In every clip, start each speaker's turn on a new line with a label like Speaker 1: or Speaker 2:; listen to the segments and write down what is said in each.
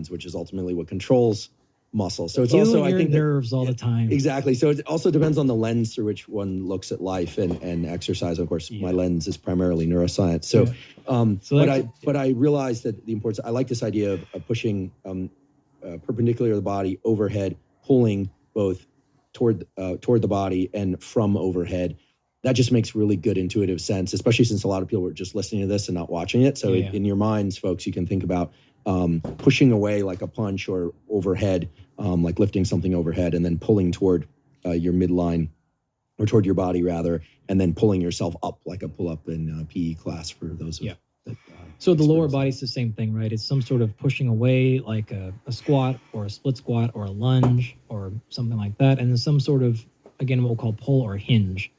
Speaker 1: neurons, which is ultimately what controls muscle. So it's
Speaker 2: you
Speaker 1: also,
Speaker 2: and your
Speaker 1: I think,
Speaker 2: nerves all the time.
Speaker 1: Exactly. So it also depends on the lens through which one looks at life and exercise. Of course, my lens is primarily neuroscience. So, but I realized that the importance. I like this idea of pushing perpendicular to the body, overhead, pulling both toward the body and from overhead. That just makes really good intuitive sense, especially since a lot of people were just listening to this and not watching it. So in your minds, folks, you can think about pushing away like a punch or overhead, like lifting something overhead and then pulling toward your midline or toward your body rather, and then pulling yourself up like a pull-up in PE class for those.
Speaker 2: So the lower body's the same thing, right? It's some sort of pushing away like a squat or a split squat or a lunge or something like that. And then some sort of, again, what we'll call pull or hinge.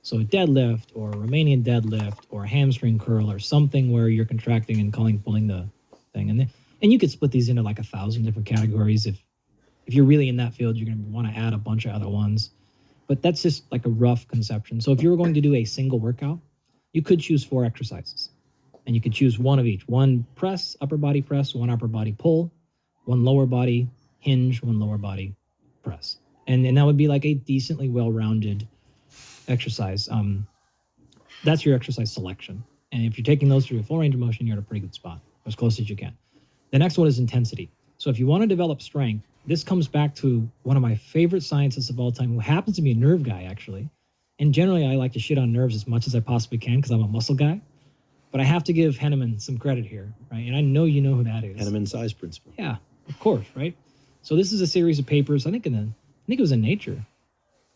Speaker 2: So a deadlift or a Romanian deadlift or a hamstring curl or something where you're contracting and pulling the thing. And you could split these into like 1,000 different categories. If you're really in that field, you're going to want to add a bunch of other ones. But that's just like a rough conception. So if you were going to do a single workout, you could choose 4 exercises. And you could choose one of each. 1 press, upper body press, 1 upper body pull, 1 lower body hinge, 1 lower body press. And that would be like a decently well-rounded exercise. That's your exercise selection. And if you're taking those through a full range of motion, you're at a pretty good spot, as close as you can. The next one is intensity. So if you want to develop strength, this comes back to one of my favorite scientists of all time, who happens to be a nerve guy, actually. And generally, I like to shit on nerves as much as I possibly can because I'm a muscle guy. But I have to give Henneman some credit here, right? And I know you know who that is.
Speaker 1: Henneman size principle.
Speaker 2: Yeah, of course, right? So this is a series of papers, I think it was in Nature.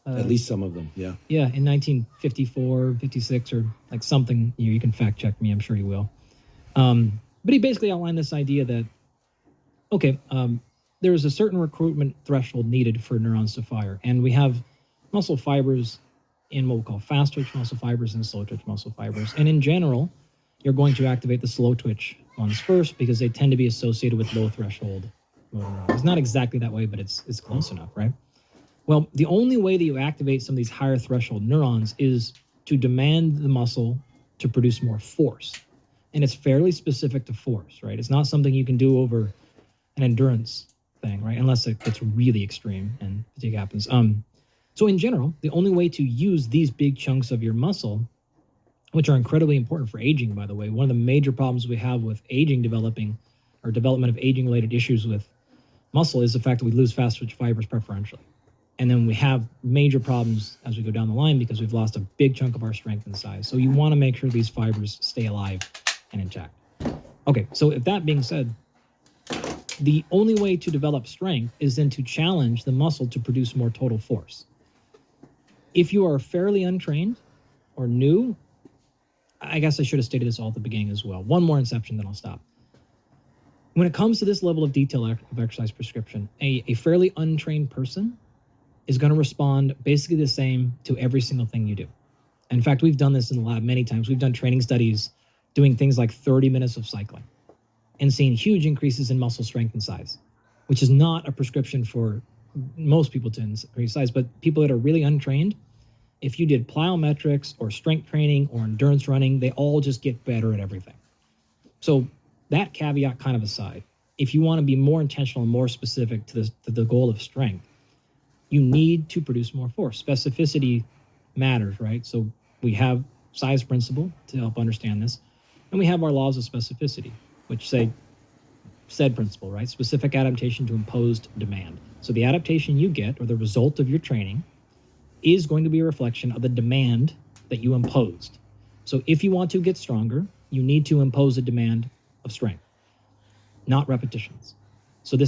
Speaker 1: At least some of them, yeah.
Speaker 2: Yeah, in 1954, 56, or like something. You can fact check me, I'm sure you will. But he basically outlined this idea that, there is a certain recruitment threshold needed for neurons to fire. And we have muscle fibers in what we call fast twitch muscle fibers and slow twitch muscle fibers. And in general, you're going to activate the slow twitch ones first because they tend to be associated with low threshold motor neurons. It's not exactly that way, but it's close enough, right? Well, the only way that you activate some of these higher threshold neurons is to demand the muscle to produce more force. And it's fairly specific to force, right? It's not something you can do over an endurance thing, right? Unless it gets really extreme and fatigue happens. So in general, the only way to use these big chunks of your muscle, which are incredibly important for aging, by the way, one of the major problems we have with aging development of aging-related issues with muscle is the fact that we lose fast twitch fibers preferentially. And then we have major problems as we go down the line because we've lost a big chunk of our strength and size. So you want to make sure these fibers stay alive and intact. Okay, so if that being said, the only way to develop strength is then to challenge the muscle to produce more total force. If you are fairly untrained or new, I guess I should have stated this all at the beginning as well. One more inception, then I'll stop. When it comes to this level of detail of exercise prescription, a fairly untrained person is going to respond basically the same to every single thing you do. In fact, we've done this in the lab many times. We've done training studies doing things like 30 minutes of cycling and seeing huge increases in muscle strength and size, which is not a prescription for most people to increase size, but people that are really untrained, if you did plyometrics or strength training or endurance running, they all just get better at everything. So that caveat kind of aside, if you want to be more intentional and more specific to the goal of strength, you need to produce more force. Specificity matters, right? So we have size principle to help understand this, and we have our laws of specificity, which say said principle, right? Specific adaptation to imposed demand. So the adaptation you get, or the result of your training, is going to be a reflection of the demand that you imposed. So if you want to get stronger, you need to impose a demand of strength, not repetitions. So the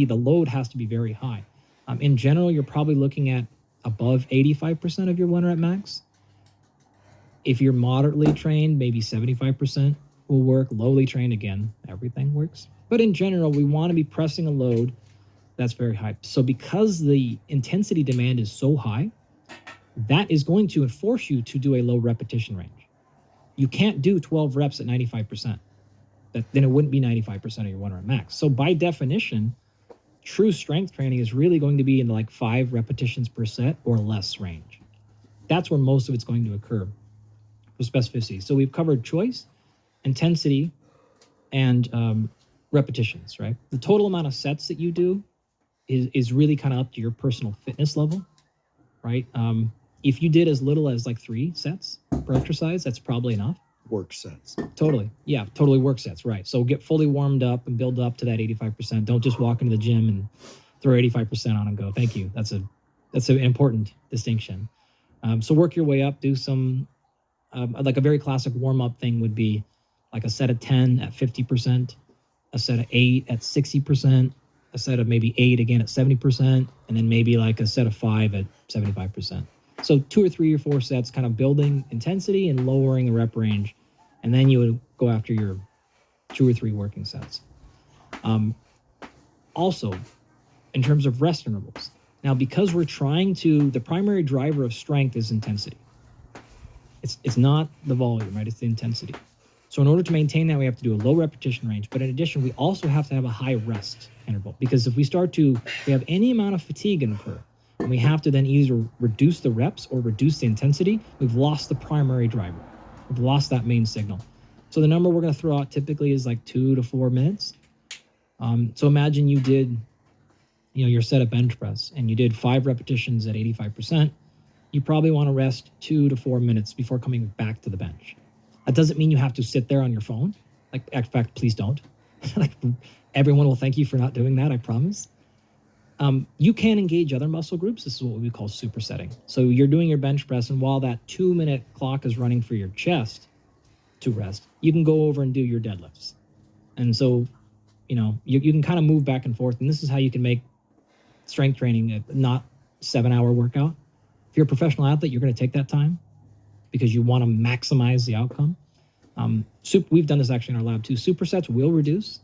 Speaker 2: load has to be very high. In general, you're probably looking at above 85% of your 1 rep max. If you're moderately trained, maybe 75% will work. Lowly trained, again, everything works. But in general, we want to be pressing a load that's very high. So because the intensity demand is so high, that is going to force you to do a low repetition range. You can't do 12 reps at 95%. Then it wouldn't be 95% of your 1 rep max. So by definition, true strength training is really going to be in like 5 repetitions per set or less range. That's where most of it's going to occur for specificity. So we've covered choice, intensity, and repetitions, right? The total amount of sets that you do is really kind of up to your personal fitness level, right? If you did as little as like 3 sets per exercise, that's probably enough.
Speaker 1: Work sets.
Speaker 2: Totally. Yeah, totally work sets, right. So get fully warmed up and build up to that 85%. Don't just walk into the gym and throw 85% on and go, thank you. That's an important distinction. So work your way up, do some, like a very classic warm-up thing would be like a set of 10 at 50%, a set of 8 at 60%, a set of maybe 8 again at 70%, and then maybe like a set of 5 at 75%. So 2 or 3 or 4 sets, kind of building intensity and lowering the rep range. And then you would go after your 2 or 3 working sets. Also, in terms of rest intervals. Now, because we're trying to, the primary driver of strength is intensity. It's not the volume, right? It's the intensity. So in order to maintain that, we have to do a low repetition range. But in addition, we also have to have a high rest interval. Because if we have any amount of fatigue occur, and we have to then either reduce the reps or reduce the intensity, we've lost the primary driver. We've lost that main signal. So the number we're going to throw out typically is like 2 to 4 minutes. So imagine you did, your set of bench press and you did 5 repetitions at 85%. You probably want to rest 2 to 4 minutes before coming back to the bench. That doesn't mean you have to sit there on your phone. Like, in fact, please don't. Like, everyone will thank you for not doing that, I promise. You can engage other muscle groups. This is what we call supersetting. So you're doing your bench press, and while that 2-minute clock is running for your chest to rest, you can go over and do your deadlifts. And so, you can kind of move back and forth, and this is how you can make strength training a not 7-hour workout. If you're a professional athlete, you're going to take that time because you want to maximize the outcome. We've done this actually in our lab too. Supersets will reduce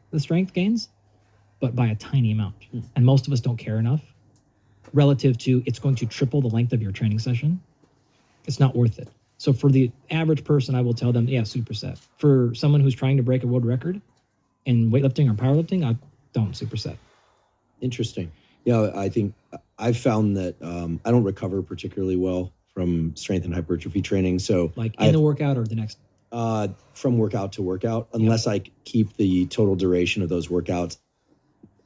Speaker 2: the strength gains, but by a tiny amount. And most of us don't care enough relative to it's going to triple the length of your training session. It's not worth it. So for the average person, I will tell them, yeah, superset. For someone who's trying to break a world record in weightlifting or powerlifting, I don't superset.
Speaker 1: Interesting. Yeah, I think I've found that I don't recover particularly well from strength and hypertrophy training. So
Speaker 2: like in the workout or the next?
Speaker 1: From workout to workout, unless I keep the total duration of those workouts,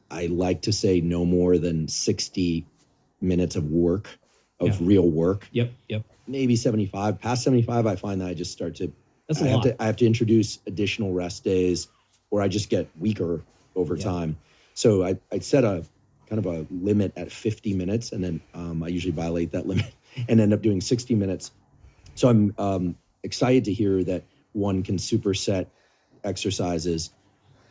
Speaker 1: I like to say no more than 60 minutes of work, real work.
Speaker 2: Yep.
Speaker 1: Maybe 75. Past 75, I find that I just start to, I have to introduce additional rest days, or I just get weaker over time. So I set a kind of a limit at 50 minutes, and then I usually violate that limit and end up doing 60 minutes. So I'm excited to hear that one can superset exercises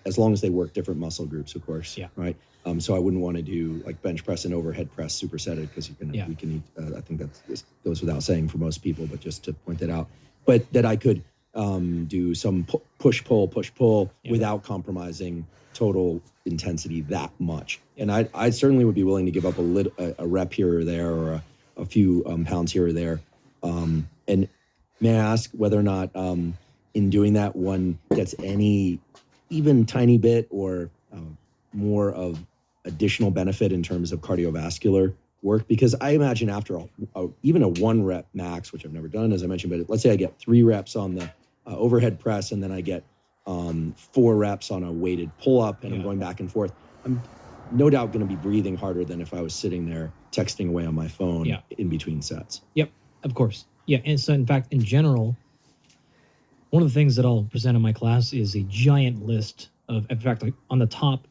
Speaker 1: as long as they work different muscle groups, of course.
Speaker 2: Yeah.
Speaker 1: Right. So I wouldn't want to do like bench press and overhead press supersetted because we can. I think that goes without saying for most people, but just to point that out. But that I could do some push pull without compromising total intensity that much. And I certainly would be willing to give up a rep here or there, or a few pounds here or there. And may I ask whether or not in doing that one gets any even tiny bit or more of additional benefit in terms of cardiovascular work? Because I imagine after even a 1 rep max, which I've never done, as I mentioned, but let's say I get 3 reps on the overhead press, and then I get 4 reps on a weighted pull-up, and I'm going back and forth. I'm no doubt going to be breathing harder than if I was sitting there texting away on my phone in between sets.
Speaker 2: Yep, of course. Yeah, and so in fact, in general, one of the things that I'll present in my class is a giant list of, in fact, like on the top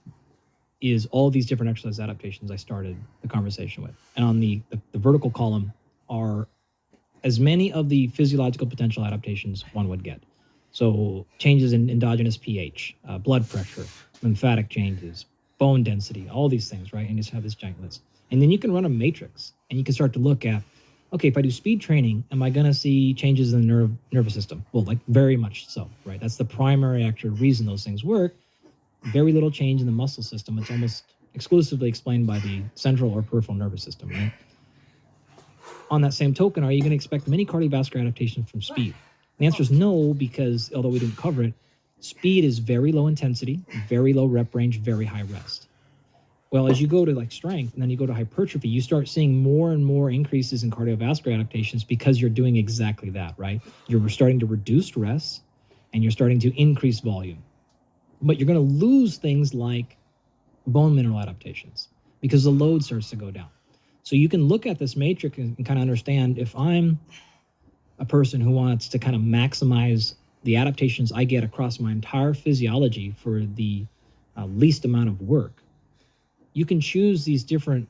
Speaker 2: is all these different exercise adaptations I started the conversation with. And on the vertical column are as many of the physiological potential adaptations one would get. So changes in endogenous pH, blood pressure, lymphatic changes, bone density, all these things, right? And just have this giant list. And then you can run a matrix and you can start to look at, okay, if I do speed training, am I going to see changes in the nervous system? Well, like very much so, right? That's the primary actual reason those things work. Very little change in the muscle system. It's almost exclusively explained by the central or peripheral nervous system, right? On that same token, are you going to expect many cardiovascular adaptations from speed? The answer is no, because although we didn't cover it, speed is very low intensity, very low rep range, very high rest. Well, as you go to like strength and then you go to hypertrophy, you start seeing more and more increases in cardiovascular adaptations because you're doing exactly that, right? You're starting to reduce rest and you're starting to increase volume. But you're going to lose things like bone mineral adaptations because the load starts to go down. So you can look at this matrix and kind of understand, if I'm a person who wants to kind of maximize the adaptations I get across my entire physiology for the least amount of work, you can choose these different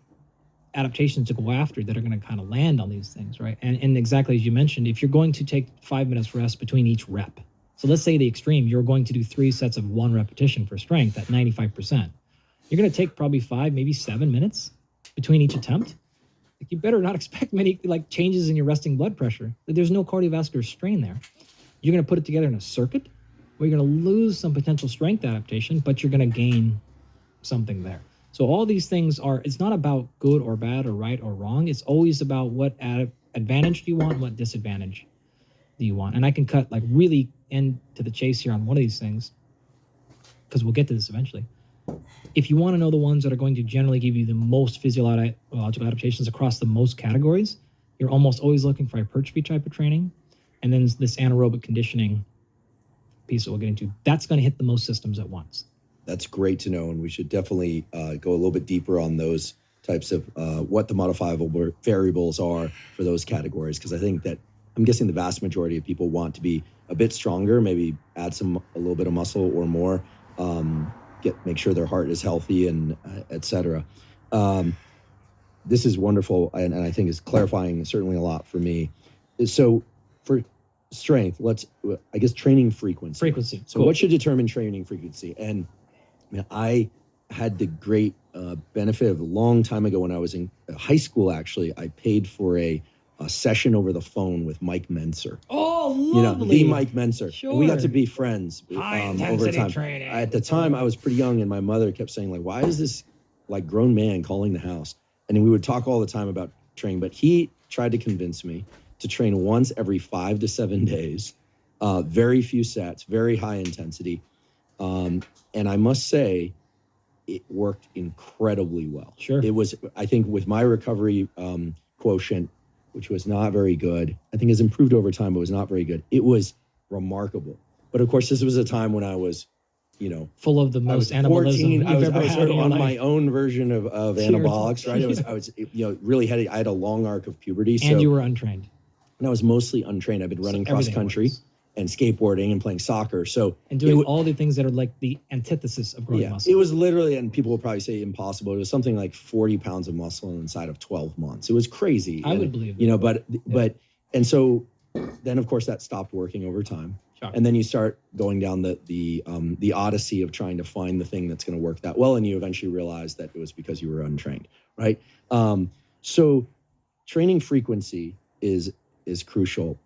Speaker 2: adaptations to go after that are going to kind of land on these things, right? And exactly as you mentioned, if you're going to take 5 minutes rest between each rep, so let's say the extreme, you're going to do 3 sets of 1 repetition for strength at 95%. You're going to take probably 5, maybe 7 minutes between each attempt. Like, you better not expect many like changes in your resting blood pressure. There's no cardiovascular strain there. You're going to put it together in a circuit where you're going to lose some potential strength adaptation, but you're going to gain something there. So all these things are, it's not about good or bad or right or wrong. It's always about what advantage do you want, what disadvantage do you want. And I can cut like really into the chase here on one of these things, because we'll get to this eventually. If you want to know the ones that are going to generally give you the most physiological adaptations across the most categories, you're almost always looking for hypertrophy type of training. And then this anaerobic conditioning piece that we'll get into, that's going to hit the most systems at once.
Speaker 1: That's great to know, and we should definitely go a little bit deeper on those types of what the modifiable variables are for those categories, because I think that I'm guessing the vast majority of people want to be a bit stronger, maybe add a little bit of muscle or more, make sure their heart is healthy, and et cetera. This is wonderful, and I think is clarifying certainly a lot for me. So for strength, I guess training frequency. So
Speaker 2: cool.
Speaker 1: What should determine training frequency? And I had the great benefit of a long time ago when I was in high school, actually, I paid for a session over the phone with Mike Menser.
Speaker 2: Oh, lovely.
Speaker 1: The Mike Menser.
Speaker 2: Sure.
Speaker 1: And we got to be friends
Speaker 2: High-intensity
Speaker 1: over time.
Speaker 2: training.
Speaker 1: At the time, I was pretty young, and my mother kept saying, like, why is this like grown man calling the house? And we would talk all the time about training, but he tried to convince me to train once every 5 to 7 days, very few sets, very high intensity. And I must say, it worked incredibly well.
Speaker 2: Sure.
Speaker 1: It was, I think, with my recovery quotient, which was not very good, I think has improved over time, but was not very good. It was remarkable. But of course, this was a time when I was,
Speaker 2: full of the most anabolism you've ever had in your
Speaker 1: on
Speaker 2: life.
Speaker 1: my own version of anabolics, right? I was really I had a long arc of puberty.
Speaker 2: And you were untrained.
Speaker 1: And I was mostly untrained. I've been running cross country and skateboarding and playing soccer.
Speaker 2: And doing all the things that are like the antithesis of growing muscle.
Speaker 1: It was literally, and people will probably say impossible, it was something like 40 pounds of muscle inside of 12 months. It was crazy.
Speaker 2: I would believe that.
Speaker 1: And so then of course that stopped working over time.
Speaker 2: Sure.
Speaker 1: And then you start going down the odyssey of trying to find the thing that's going to work that well. And you eventually realize that it was because you were untrained, right? So training frequency is crucial.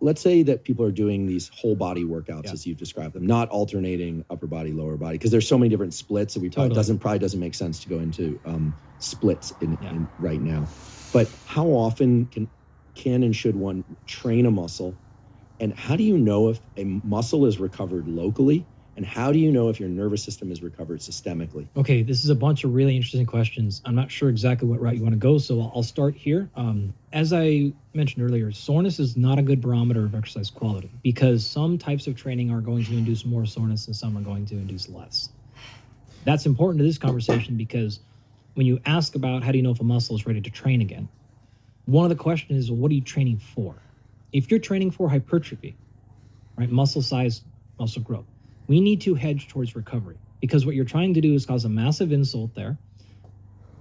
Speaker 1: Let's say that people are doing these whole body workouts as you've described them, not alternating upper body, lower body, because there's so many different splits that probably doesn't make sense to go into splits in right now. But how often can and should one train a muscle? And how do you know if a muscle is recovered locally? And how do you know if your nervous system is recovered systemically?
Speaker 2: Okay, this is a bunch of really interesting questions. I'm not sure exactly what route you want to go, so I'll start here. As I mentioned earlier, soreness is not a good barometer of exercise quality because some types of training are going to induce more soreness and some are going to induce less. That's important to this conversation because when you ask about how do you know if a muscle is ready to train again, one of the questions is, what are you training for? If you're training for hypertrophy, right, muscle size, muscle growth, we need to hedge towards recovery because what you're trying to do is cause a massive insult there,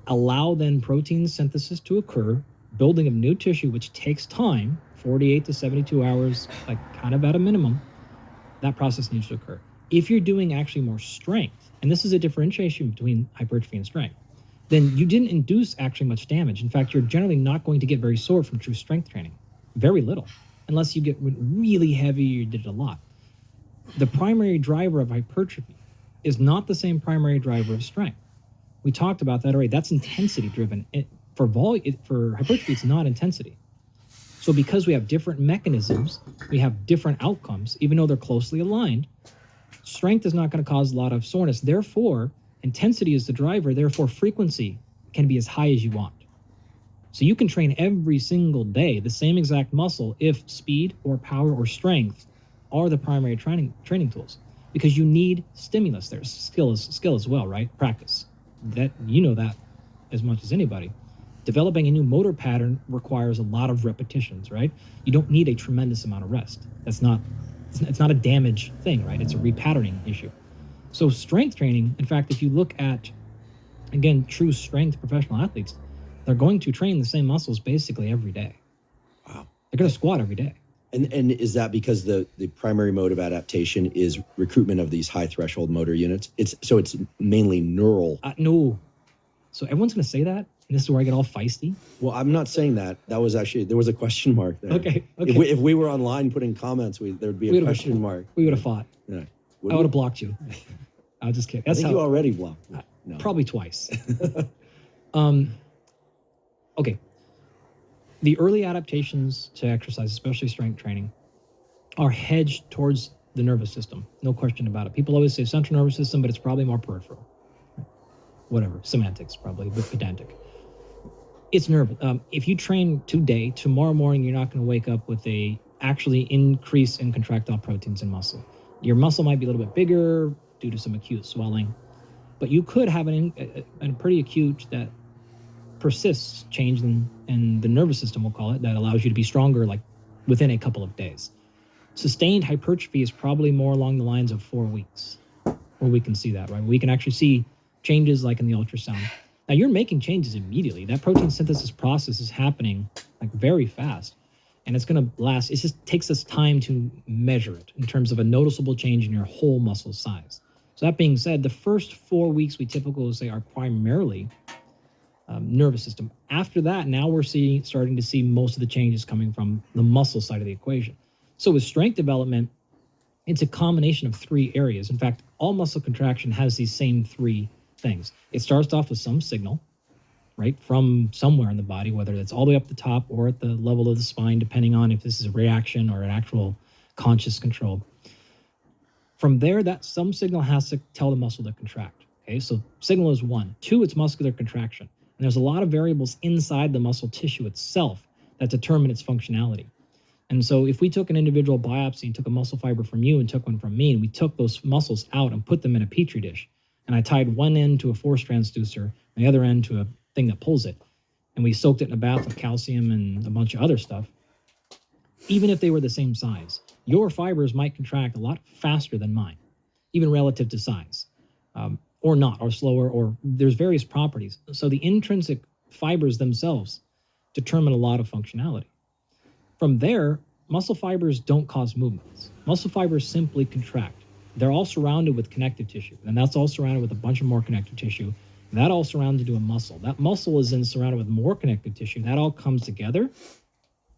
Speaker 2: allow then protein synthesis to occur, building of new tissue, which takes time, 48 to 72 hours, like kind of at a minimum, that process needs to occur. If you're doing actually more strength, and this is a differentiation between hypertrophy and strength, then you didn't induce actually much damage. In fact, you're generally not going to get very sore from true strength training. Very little, unless you get really heavy or you did it a lot. The primary driver of hypertrophy is not the same primary driver of strength. We talked about that already. That's intensity driven. For hypertrophy, it's not intensity. So because we have different mechanisms, we have different outcomes, even though they're closely aligned, strength is not going to cause a lot of soreness. Therefore, intensity is the driver. Therefore, frequency can be as high as you want. So you can train every single day the same exact muscle if speed or power or strength are the primary training tools. because you need stimulus. There's skill as well, right? Practice. That you know that as much as anybody. Developing a new motor pattern requires a lot of repetitions, right? You don't need a tremendous amount of rest. It's not a damage thing, right? It's a repatterning issue. So strength training, in fact, if you look at, again, true strength professional athletes, they're going to train the same muscles basically every day.
Speaker 1: Wow.
Speaker 2: They're going to squat every day.
Speaker 1: And is that because the primary mode of adaptation is recruitment of these high threshold motor units? It's mainly neural.
Speaker 2: No. So everyone's going to say that. And this is where I get all feisty.
Speaker 1: Well, I'm not saying that. That was actually, there was a question mark there.
Speaker 2: Okay.
Speaker 1: If we were online putting comments, there'd be a question mark.
Speaker 2: We would have fought.
Speaker 1: Yeah.
Speaker 2: I would have blocked you. I was just kidding.
Speaker 1: I think you already blocked me. No.
Speaker 2: Probably twice. Okay. The early adaptations to exercise, especially strength training, are hedged towards the nervous system. No question about it. People always say central nervous system, but it's probably more peripheral. Whatever. Semantics, probably, but pedantic. It's nervous. If you train today, tomorrow morning, you're not going to wake up with a actually increase in contractile proteins in muscle. Your muscle might be a little bit bigger due to some acute swelling, but you could have a pretty acute that persists change in the nervous system, we'll call it, that allows you to be stronger like within a couple of days. Sustained hypertrophy is probably more along the lines of 4 weeks, where we can see that, right? We can actually see changes like in the ultrasound. Now you're making changes immediately. That protein synthesis process is happening like very fast, and it's going to last. It just takes us time to measure it in terms of a noticeable change in your whole muscle size. So that being said, the first 4 weeks we typically say are primarily nervous system. After that, now we're starting to see most of the changes coming from the muscle side of the equation. So with strength development, it's a combination of 3 areas. In fact, all muscle contraction has these same 3 things. It starts off with some signal, right, from somewhere in the body, whether it's all the way up the top or at the level of the spine, depending on if this is a reaction or an actual conscious control. From there, that some signal has to tell the muscle to contract. Okay, so signal is 1. 2, it's muscular contraction. And there's a lot of variables inside the muscle tissue itself that determine its functionality. And so if we took an individual biopsy and took a muscle fiber from you and took one from me, and we took those muscles out and put them in a petri dish, and I tied one end to a force transducer and the other end to a thing that pulls it, and we soaked it in a bath of calcium and a bunch of other stuff, even if they were the same size, your fibers might contract a lot faster than mine, even relative to size. Or not, or slower, or there's various properties. So the intrinsic fibers themselves determine a lot of functionality. From there, muscle fibers don't cause movements. Muscle fibers simply contract. They're all surrounded with connective tissue, and that's all surrounded with a bunch of more connective tissue. And that all surrounded to a muscle. That muscle is then surrounded with more connective tissue. That all comes together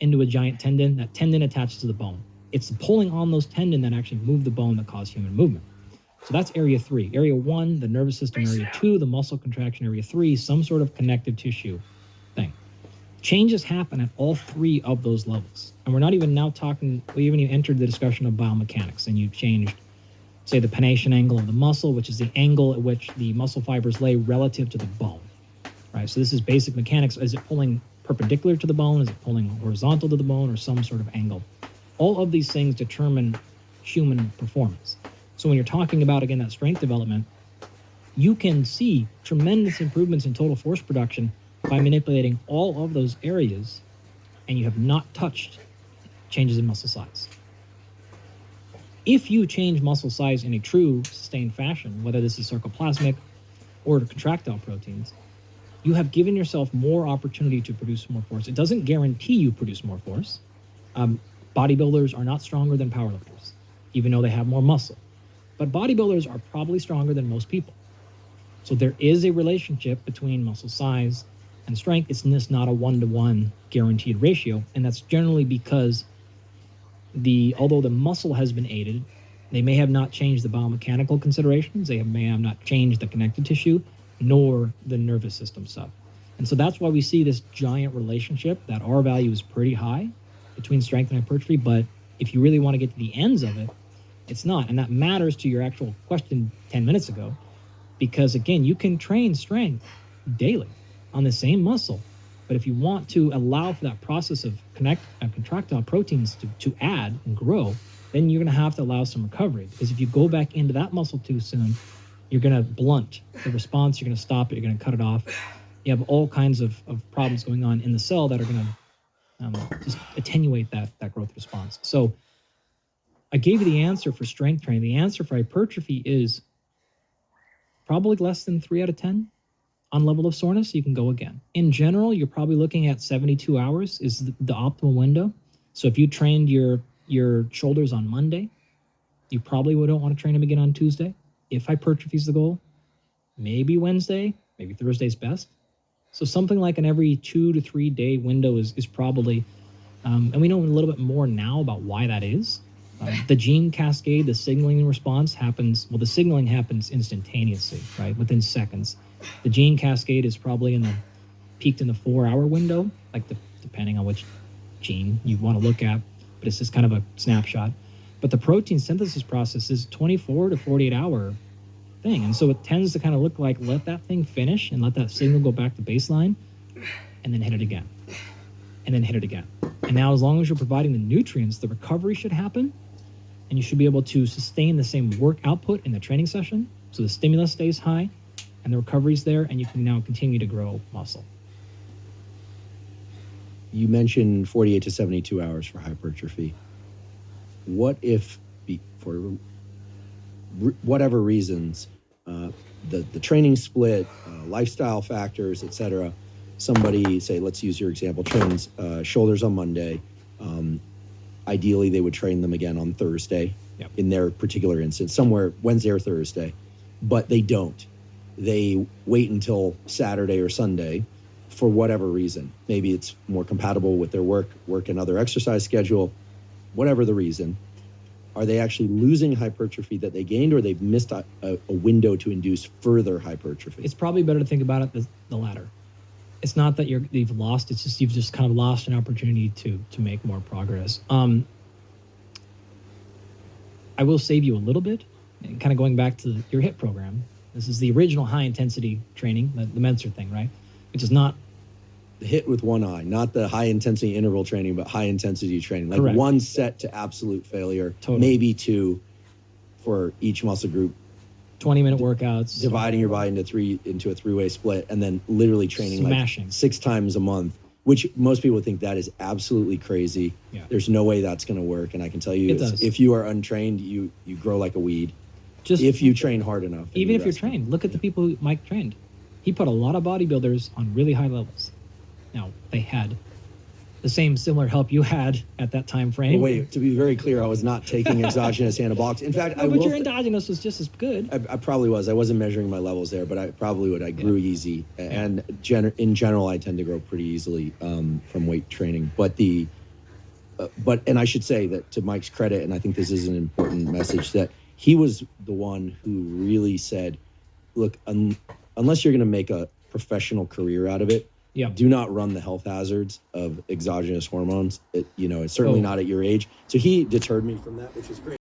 Speaker 2: into a giant tendon. That tendon attaches to the bone. It's pulling on those tendon that actually move the bone that cause human movement. So that's area 3. Area 1, the nervous system. Area 2, the muscle contraction. Area 3, some sort of connective tissue thing. Changes happen at all 3 of those levels. And we're not even now talking, we haven't even entered the discussion of biomechanics, and you changed, say, the pennation angle of the muscle, which is the angle at which the muscle fibers lay relative to the bone, right? So this is basic mechanics. Is it pulling perpendicular to the bone? Is it pulling horizontal to the bone, or some sort of angle? All of these things determine human performance. So when you're talking about, again, that strength development, you can see tremendous improvements in total force production by manipulating all of those areas, and you have not touched changes in muscle size. If you change muscle size in a true sustained fashion, whether this is sarcoplasmic or contractile proteins, you have given yourself more opportunity to produce more force. It doesn't guarantee you produce more force. Bodybuilders are not stronger than powerlifters, even though they have more muscle. But bodybuilders are probably stronger than most people. So there is a relationship between muscle size and strength. It's just not a 1-to-1 guaranteed ratio. And that's generally because although the muscle has been aided, they may have not changed the biomechanical considerations. They may have not changed the connective tissue, nor the nervous system stuff. And so that's why we see this giant relationship that R value is pretty high between strength and hypertrophy. But if you really want to get to the ends of it, it's not. And that matters to your actual question 10 minutes ago, because again, you can train strength daily on the same muscle. But if you want to allow for that process of contractile proteins to add and grow, then you're going to have to allow some recovery, because if you go back into that muscle too soon, you're going to blunt the response, you're going to stop it, you're going to cut it off. You have all kinds of problems going on in the cell that are going to just attenuate that growth response. So I gave you the answer for strength training. The answer for hypertrophy is probably less than 3 out of 10 on level of soreness. You can go again. In general, you're probably looking at 72 hours is the optimal window. So if you trained your shoulders on Monday, you probably don't want to train them again on Tuesday. If hypertrophy is the goal, maybe Wednesday, maybe Thursday's best. So something like an every 2 to 3 day window is probably, and we know a little bit more now about why that is. The gene cascade, the signaling response happens, the signaling happens instantaneously, right? Within seconds. The gene cascade is probably peaked in the 4-hour window, like depending on which gene you want to look at, but it's just kind of a snapshot. But the protein synthesis process is 24 to 48 hour thing. And so it tends to kind of look like, let that thing finish and let that signal go back to baseline and then hit it again. And then hit it again. And now as long as you're providing the nutrients, the recovery should happen, and you should be able to sustain the same work output in the training session. So the stimulus stays high and the recovery's there, and you can now continue to grow muscle.
Speaker 1: You mentioned 48 to 72 hours for hypertrophy. What if, for whatever reasons, the training split, lifestyle factors, etc., somebody, say, let's use your example, trains shoulders on Monday. Ideally, they would train them again on Thursday, yep, in their particular instance, somewhere Wednesday or Thursday, but they don't. They wait until Saturday or Sunday for whatever reason. Maybe it's more compatible with their work and other exercise schedule, whatever the reason. Are they actually losing hypertrophy that they gained, or they've missed a window to induce further hypertrophy?
Speaker 2: It's probably better to think about it the latter. It's not that you've lost, it's just you've just kind of lost an opportunity to make more progress. I will save you a little bit, and kind of going back to your HIIT program. This is the original high-intensity training, the Mentor thing, right? Which is not...
Speaker 1: The HIIT with one eye, not the high-intensity interval training, but high-intensity training. Like
Speaker 2: correct.
Speaker 1: One set to absolute failure, totally. Maybe 2 for each muscle group.
Speaker 2: 20-minute workouts.
Speaker 1: Dividing your body into a 3-way split, and then literally training
Speaker 2: smashing.
Speaker 1: Like 6 times a month, which most people think that is absolutely crazy. Yeah. There's no way that's going to work. And I can tell you, if you are untrained, you grow like a weed. Just if you train hard enough.
Speaker 2: Even if you're trained. Look at the people who Mike trained. He put a lot of bodybuilders on really high levels. Now, they had the same similar help you had at that time frame.
Speaker 1: Well, wait, to be very clear, I was not taking exogenous anabolics. In fact,
Speaker 2: but your endogenous was just as good.
Speaker 1: I probably was. I wasn't measuring my levels there, but I probably would. I grew easy, and in general, I tend to grow pretty easily from weight training. But and I should say that to Mike's credit, and I think this is an important message, that he was the one who really said, "Look, unless you're going to make a professional career out of it, do not run the health hazards of exogenous hormones. It's certainly not at your age." So he deterred me from that, which was great.